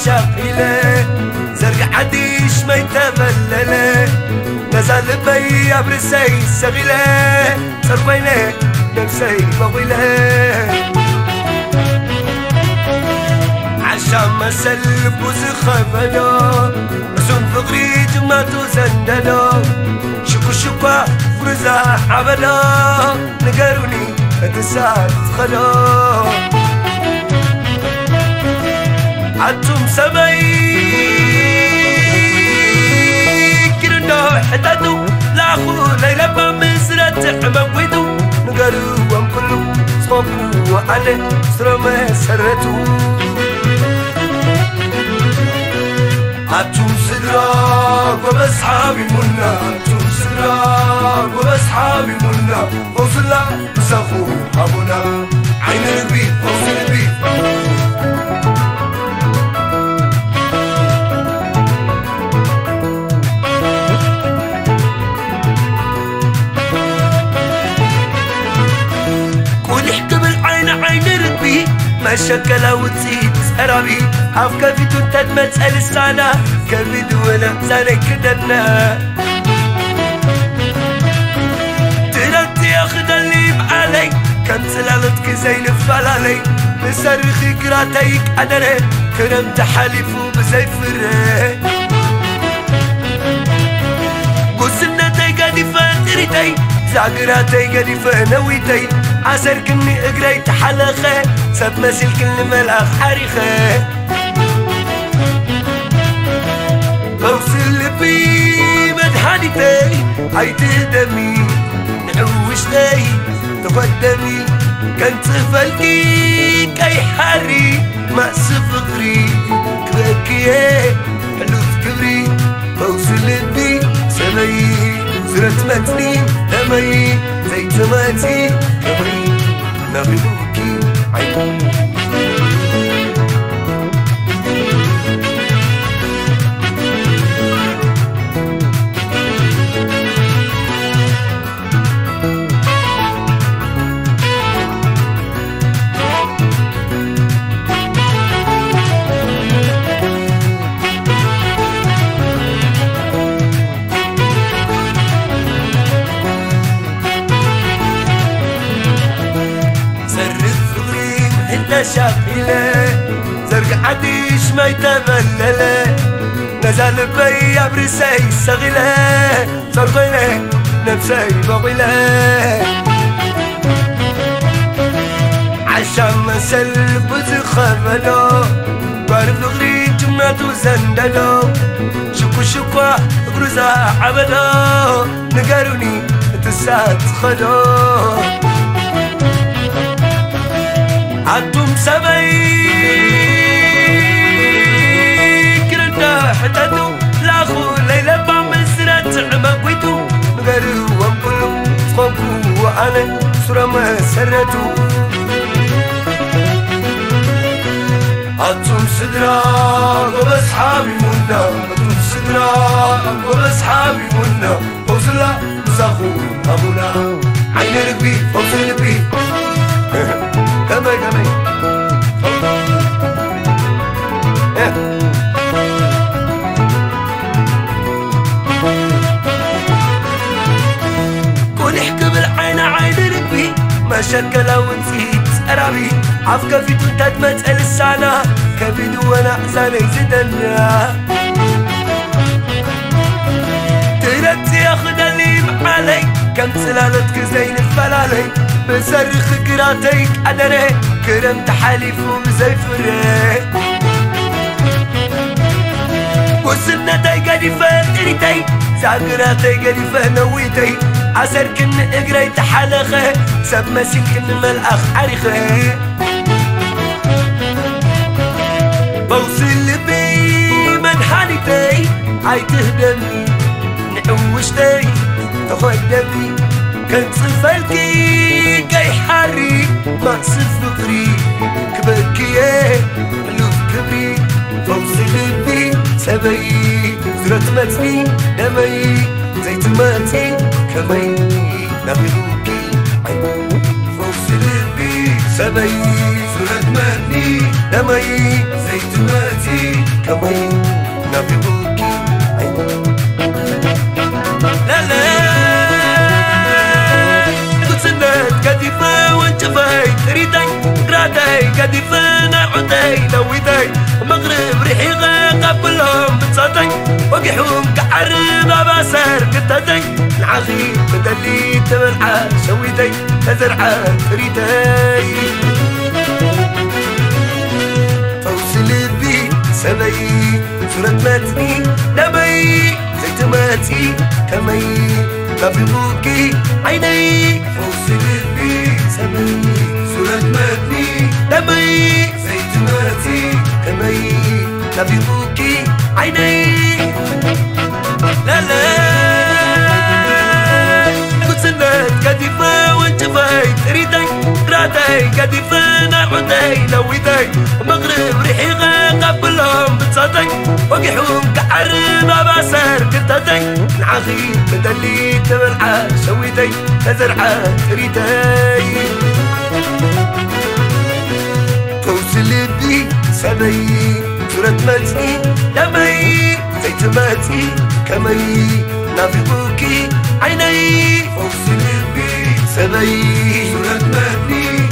شاقيله زرق عديش ما يتبلله نزال بي أبرسي سغيله صربينه نفسي بغيله عشان ما سلب وزخفدو رسوم فقري جماتو زنددو شكو شكوا فرزا عبدو نقروني اتسال خدو عدتم سمي كردو حتاتو لاخو ليلة مزرة عمويدو نقروا كلو صوبوا وعلي سرما سرتو عدتم سدراك وبسحابي منا عدتم سدراك وبسحابي منا وصلا بسخو أبونا عين البيت وصل البيت كل حكم العين عين ربي ما شكلا وتزيد سرابي عف كفيتو تدمت السنة كفيتو وانا زاني كدنا تلت ياخد اللي بعلي كم سلالتك زين فلالي بصرخي كراتيك أدري كرمت حليفو بزيفري قسمنا تيقادي فاتريتي زاقراتي قادي فنويتي عسر كني اقري تحلخي سب مسيل كل ملاخ حريخي بوصل بي مدحانيتي عيت دمي نعوشتي تقدمي كنت فلكي كي حري ما سفقري كبكي حلو كبري بوصل بي سمي زرت متني دمي زي تماتي كبري نغلوكي عيون شاقيله زرق عديش ما يتبلله نزال بي أبرسي سغيله صرقيله نفسي بغيله عشان ما سلب وزخفدو بارد غري جمعتو زنددو شكو شكوا برزا عبدو نقاروني تسات خدو عدتم سمي كرنا حتاتو لاخو ليلة بعمزرة عمقويتو نقروا كلو صوبوا وعلي سرما سرتو عدتم سدراك وبسحابي منا عدتم سدراك وبسحابي منا وصلا بسخو أبونا عين ركبي وصل ركبي كمي كل حكم العين عين ربي ما شكلا ونسيت أرابي عف كفيتو تدمت السنة كفيتو وانا أحزاني زدنا ترد ياخد اللي بعلي كم سلالتك زين فلالي بصرخ كراتيك أدري كرمت حليفو بزيفري وصلنا تيقادي فاتريتي زاقراتي قادي فنويتي عسر كن اقري تحلخي سب مسيل كن ملأخ عريخي بوصل بي منحانيتي عيته دمي نعوشتي تقدمي كنت صفلكي كي حري ما صفقري كبكي حلوف كبري بوصل بي سبي زرت متني دمي زيت ماتي كمي نغلوكي عيون بوصل بي سبي صورة متني دمي زيتماتي كمي نبيبوكي لا لا قد سنت قديفة وانشفاي تريدي رادي قديفة نعودي لويدي مغرب ريحي قبلهم بتصدي وقحهم كعرب باسر قددي العغي بدلي تبرعة شويدي تزرعة تريدي توصل بي سمي صورة ماتني دمي زيتماتي كمي نبيبوكي عيني توصل بي سمي صورة ماتني دمي زيتماتي كمي نبيبوكي عيني لا لا قد سنت قديفة وانشفاي تريدي رادي قديفة نعودي لويدي مغرب ريحي قبلهم بتصدي وقحهم كعرب باسر قددي العغي بدلي تبرعة شويدي تزرعة تريدي توصل بي سمي صورة متني دمي زيتماتي كمي نبيبوكي عيني توصل بي سمي صورة متني